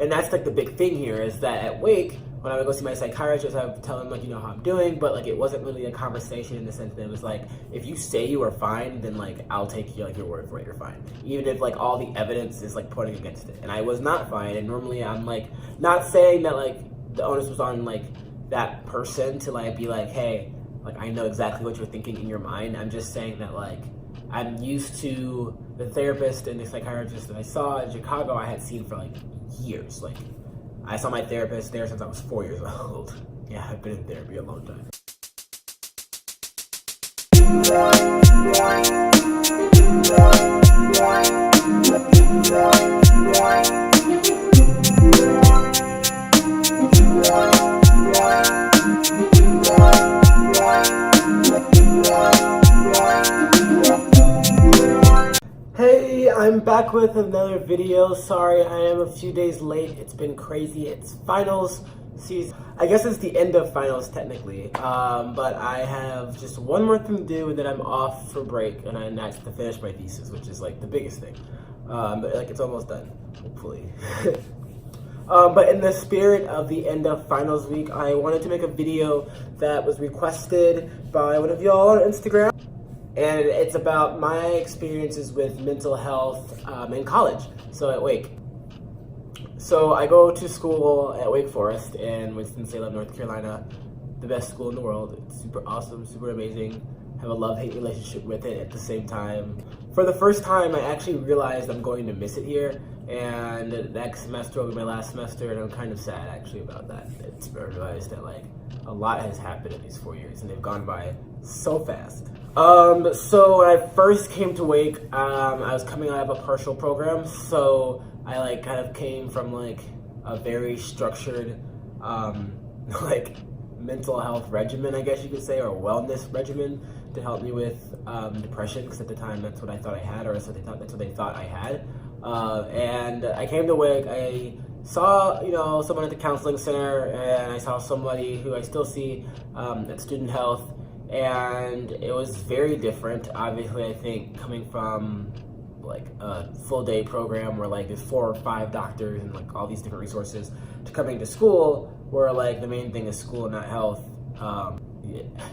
And that's like the big thing here, is that at Wake, when I would go see my psychiatrist, I would tell him, like, you know, how I'm doing, but like it wasn't really a conversation in the sense that it was like, if you say you are fine, then like I'll take you, like, your word for it, you're fine. Even if like all the evidence is like pointing against it. And I was not fine, and normally I'm like, not saying that like the onus was on like that person to like be like, hey, like I know exactly what you're thinking in your mind. I'm just saying that like I'm used to the therapist and the psychiatrist that I saw in Chicago, I had seen for like years. Like I saw my therapist there since I was 4 years old. Yeah, I've been in therapy a long time. Hey, I'm back with another video. Sorry, I am a few days late. It's been crazy. It's finals season. I guess it's the end of finals technically, but I have just one more thing to do and then I'm off for break, and that's to finish my thesis, which is like the biggest thing. But like it's almost done, hopefully. But in the spirit of the end of finals week, I wanted to make a video that was requested by one of y'all on Instagram. And it's about my experiences with mental health in college, so at Wake. So I go to school at Wake Forest in Winston-Salem, North Carolina, the best school in the world. It's super awesome, super amazing. Have a love-hate relationship with it at the same time. For the first time, I actually realized I'm going to miss it here, and next semester will be my last semester, and I'm kind of sad actually about that. I realized that like a lot has happened in these 4 years, and they've gone by so fast. So when I first came to Wake, I was coming out of a partial program, so I like kind of came from like a very structured like mental health regimen, I guess you could say, or wellness regimen to help me with depression, because at the time that's what I thought I had, or that's what they thought I had. And I came to Wake, I saw, you know, someone at the counseling center, and I saw somebody who I still see at student health, and it was very different. Obviously, I think coming from like a full day program where like there's 4 or 5 doctors and like all these different resources, to coming to school where like the main thing is school, not health.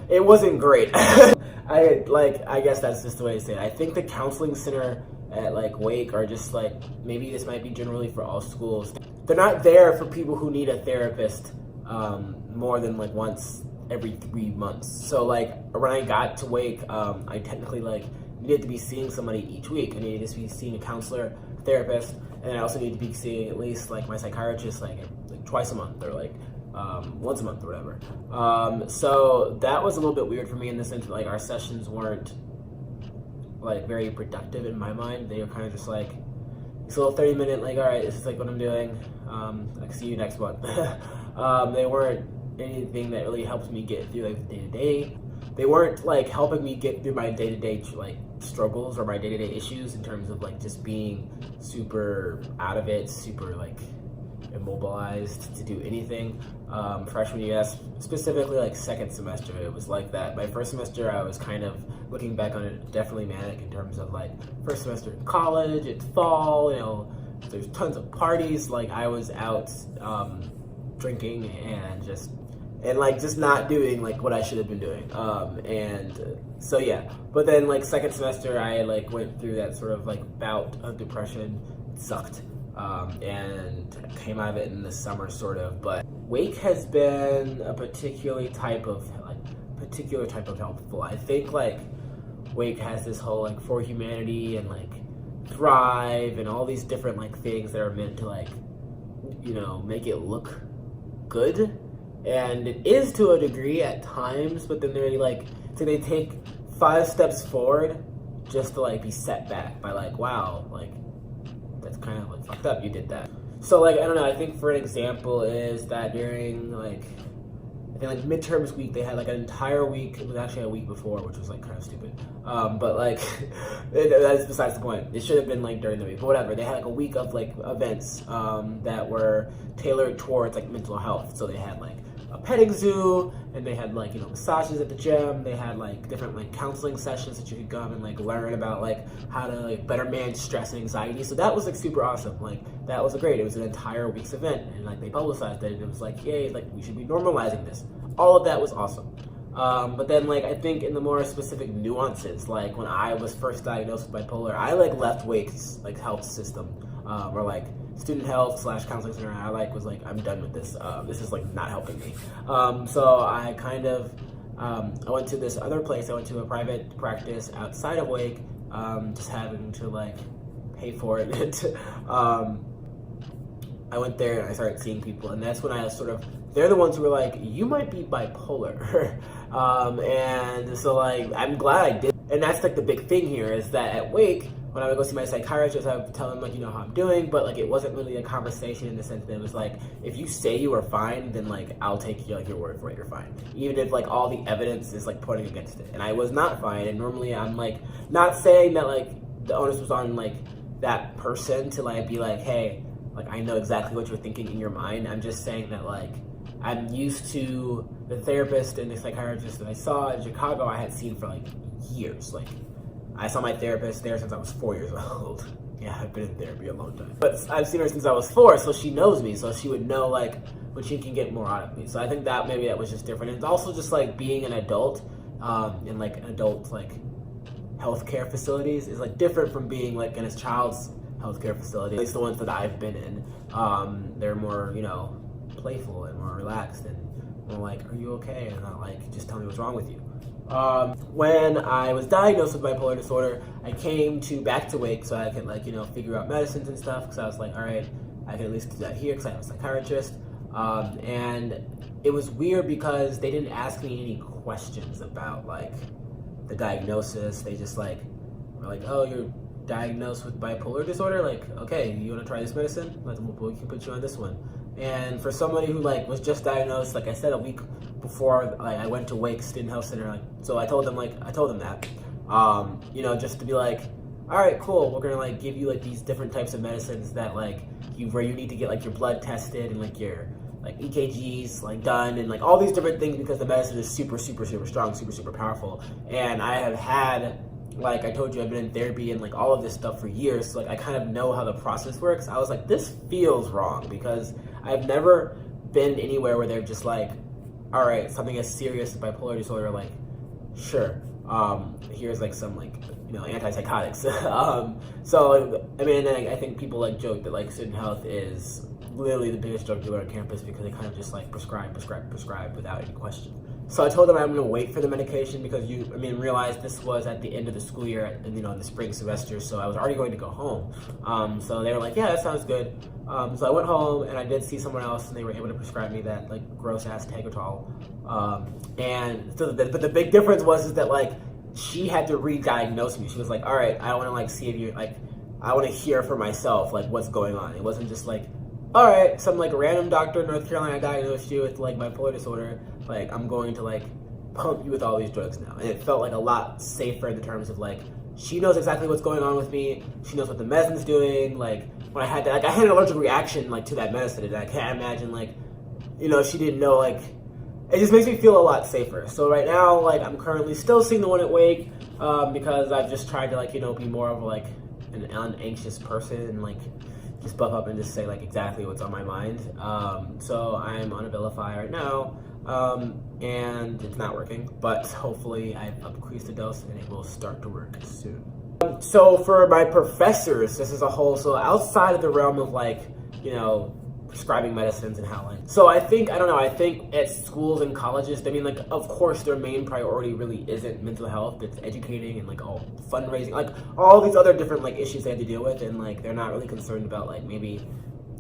It wasn't great. I guess that's just the way to say it. I think the counseling center at like Wake are just like, maybe this might be generally for all schools. They're not there for people who need a therapist more than like once every 3 months. So like when I got to Wake, I technically like needed to be seeing somebody each week. I needed to be seeing a counselor, therapist, and I also need to be seeing at least like my psychiatrist like twice a month, or like once a month or whatever. So that was a little bit weird for me in the sense that like our sessions weren't like very productive in my mind. They were kind of just like this little 30-minute like, all right, this is like what I'm doing. Like see you next month. They weren't anything that really helped me get through like the day-to-day. They weren't like helping me get through my day-to-day like struggles or my day-to-day issues in terms of like just being super out of it, super like immobilized to do anything. Freshman year, specifically like second semester, it was like that. My first semester, I was kind of looking back on it, definitely manic in terms of like first semester in college, it's fall, you know, there's tons of parties. Like I was out drinking and just not doing like what I should have been doing. So yeah, but then like second semester, I like went through that sort of like bout of depression. It sucked. And came out of it in the summer sort of, but Wake has been a particular type of helpful. I think like Wake has this whole like for humanity and like thrive and all these different like things that are meant to like, you know, make it look good. And it is to a degree at times, but then they take 5 steps forward just to like be set back by like, wow, like that's kind of like fucked up, you did that. So like, I don't know, I think for an example is that during like, I think like midterms week, they had like an entire week. It was actually a week before, which was like kind of stupid. But like, that's besides the point. It should have been like during the week, but whatever. They had like a week of like events that were tailored towards like mental health. So they had like a petting zoo, and they had like, you know, massages at the gym. They had like different like counseling sessions that you could come and like learn about like how to like better manage stress and anxiety. So that was like super awesome. Like that was great. It was an entire week's event, and like they publicized it, and it was like, yay, like we should be normalizing this. All of that was awesome. But then, like, I think in the more specific nuances, like when I was first diagnosed with bipolar, I like left Wake's like health system, or like student health / counseling center. I like was like, I'm done with this. This is like not helping me. So I kind of I went to this other place. I went to a private practice outside of Wake, just having to like pay for it. I went there and I started seeing people, and that's when I sort of, they're the ones who were like, you might be bipolar. And so like, I'm glad I did. And that's like the big thing here is that at Wake, when I would go see my psychiatrist, I would tell him like, you know, how I'm doing, but like it wasn't really a conversation in the sense that it was like, if you say you are fine, then like I'll take you like your word for it, you're fine. Even if like all the evidence is like pointing against it. And I was not fine, and normally I'm like, not saying that like the onus was on like that person to like be like, hey, like I know exactly what you're thinking in your mind. I'm just saying that like I'm used to the therapist and the psychiatrist that I saw in Chicago, I had seen for like years. Like I saw my therapist there since I was 4 years old. Yeah, I've been in therapy a long time. But I've seen her since I was 4, so she knows me, so she would know like what she can get more out of me. So I think that maybe that was just different. And it's also just like being an adult in like adult like healthcare facilities is like different from being like in a child's healthcare facility. At least the ones that I've been in, they're more, you know, playful and more relaxed and more like, are you okay? And not like, just tell me what's wrong with you. When I was diagnosed with bipolar disorder, I came back to Wake so I could like, you know, figure out medicines and stuff, because I was like, all right, I can at least do that here because I have a psychiatrist. And it was weird because they didn't ask me any questions about like the diagnosis. They just like were like, oh, you're diagnosed with bipolar disorder? Like, okay, you want to try this medicine? Like, we can put you on this one. And for somebody who like was just diagnosed, like I said, a week before, like I went to Wake Student Health Center, like, so I told them that, you know, just to be like, all right, cool, we're gonna like give you like these different types of medicines that like where you need to get like your blood tested and like your like EKGs like done and like all these different things, because the medicine is super strong, super powerful. And I have had, like I told you, I've been in therapy and like all of this stuff for years, so like I kind of know how the process works. I was like, this feels wrong, because I've never been anywhere where they're just like, all right, something as serious as bipolar disorder, like, sure, here's like some like, you know, antipsychotics. So I mean, I think people like joke that like student health is literally the biggest drug dealer on campus, because they kind of just like prescribe without any question. So I told them I'm going to wait for the medication, because realize this was at the end of the school year, you know, in the spring semester, so I was already going to go home. So they were like, yeah, that sounds good. So I went home and I did see someone else, and they were able to prescribe me that like gross ass Tegretol. And so but the big difference was that like she had to re-diagnose me. She was like, all right, I want to like see if you like, I want to hear for myself like what's going on. It wasn't just like, all right, some like random doctor in North Carolina diagnosed you with like bipolar disorder, like I'm going to like pump you with all these drugs now. And it felt like a lot safer in the terms of like, she knows exactly what's going on with me. She knows what the medicine's doing. Like when I had that, like I had an allergic reaction like to that medicine, and I can't imagine like, you know, she didn't know. Like it just makes me feel a lot safer. So right now, like I'm currently still seeing the one at Wake, because I've just tried to like, you know, be more of like an unanxious person and like just buff up and just say like exactly what's on my mind. So I'm on Abilify right now, and it's not working, but hopefully I've increased the dose and it will start to work soon. So for my professors, this is a whole, so outside of the realm of like, you know, prescribing medicines and how like, so I think at schools and colleges, I mean like, of course their main priority really isn't mental health, it's educating and like all fundraising, like all these other different like issues they have to deal with, and like they're not really concerned about like maybe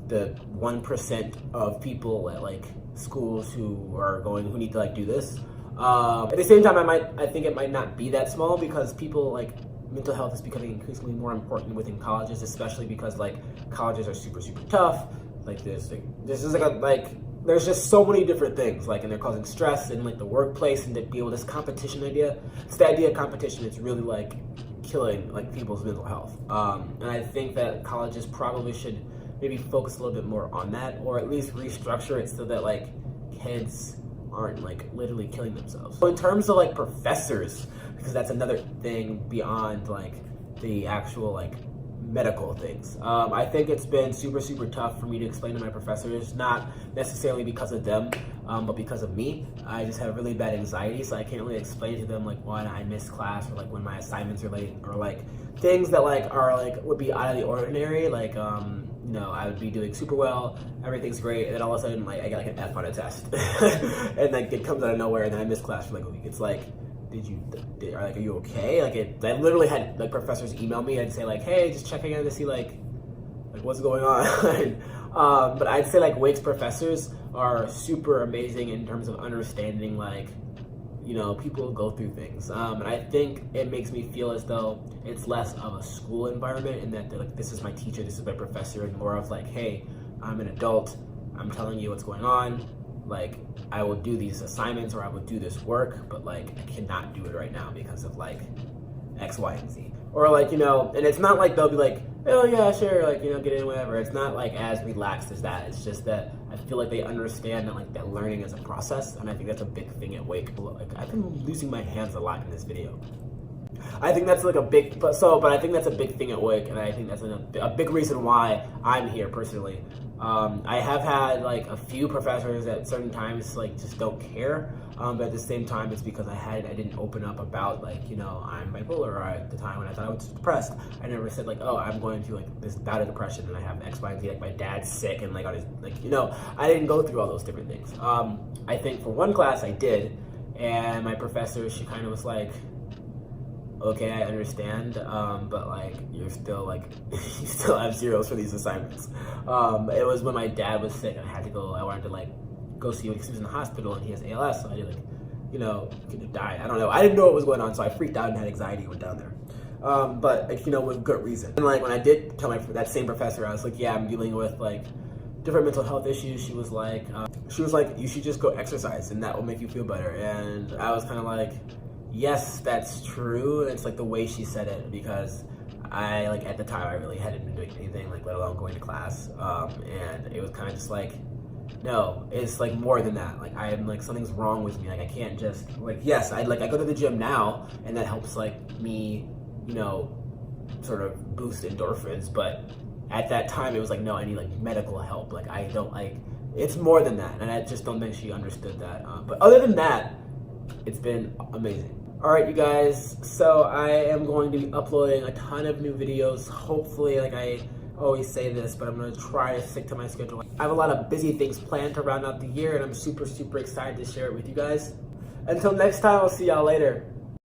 the 1% of people at like schools who need to like do this. At the same time, I think it might not be that small, because people like, mental health is becoming increasingly more important within colleges, especially because like colleges are super tough. Like there's just so many different things, like, and they're causing stress in like the workplace, and to be able, this competition idea, it's the idea of competition, it's really like killing like people's mental health. And I think that colleges probably should maybe focus a little bit more on that, or at least restructure it so that like kids aren't like literally killing themselves. So in terms of like professors, because that's another thing beyond like the actual like medical things. I think it's been super tough for me to explain to my professors, not necessarily because of them, but because of me. I just have really bad anxiety, so I can't really explain to them like when I miss class or like when my assignments are late, or like things that like are like would be out of the ordinary. Like you know, I would be doing super well, everything's great, and then all of a sudden like I get like an F on a test, and like it comes out of nowhere, and then I miss class for like a week. It's like, are you okay? Like I literally had like professors email me and say like, hey, just checking in to see like what's going on. But I'd say like Wake's professors are super amazing in terms of understanding like, you know, people go through things. And I think it makes me feel as though it's less of a school environment, and that they're like, this is my teacher, this is my professor, and more of like, hey, I'm an adult, I'm telling you what's going on. Like, I will do these assignments or I will do this work, but like I cannot do it right now because of like X, Y, and Z. Or like, you know, and it's not like they'll be like, oh yeah, sure, like, you know, get in, whatever. It's not like as relaxed as that. It's just that I feel like they understand that like that learning is a process, and I think that's a big thing at Wake. Like, I've been losing my hands a lot in this video. I think that's like a big, but I think that's a big thing at Wake, and I think that's a big reason why I'm here personally. I have had like a few professors at certain times like just don't care, but at the same time it's because I didn't open up about like, you know, I'm bipolar, or at the time when I thought I was depressed, I never said like, oh, I'm going through like this bout of depression and I have X, Y, and Z, like my dad's sick and like on his, like, you know, I didn't go through all those different things. I think for one class I did, and my professor, she kind of was like, okay, I understand, but like you're still like you still have zeros for these assignments. It was when my dad was sick and I had to go. I wanted to like go see him because he was in the hospital and he has ALS, so I did like, you know, could have died. I don't know. I didn't know what was going on, so I freaked out and had anxiety and went down there. But like, you know, with good reason. And like when I did tell that same professor, I was like, yeah, I'm dealing with like different mental health issues. She was like, you should just go exercise and that will make you feel better. And I was kind of like, yes, that's true. It's like the way she said it, because I like at the time I really hadn't been doing anything, like let alone going to class, and it was kind of just like, no, it's like more than that. Like I am like, something's wrong with me. Like I can't just like, yes, I go to the gym now and that helps like me, you know, sort of boost endorphins, but at that time it was like, no, I need like medical help. Like I don't like, it's more than that, and I just don't think she understood that. But other than that, it's been amazing. Alright, you guys, so I am going to be uploading a ton of new videos. Hopefully, like I always say this, but I'm going to try to stick to my schedule. I have a lot of busy things planned to round out the year, and I'm super excited to share it with you guys. Until next time, I'll see y'all later.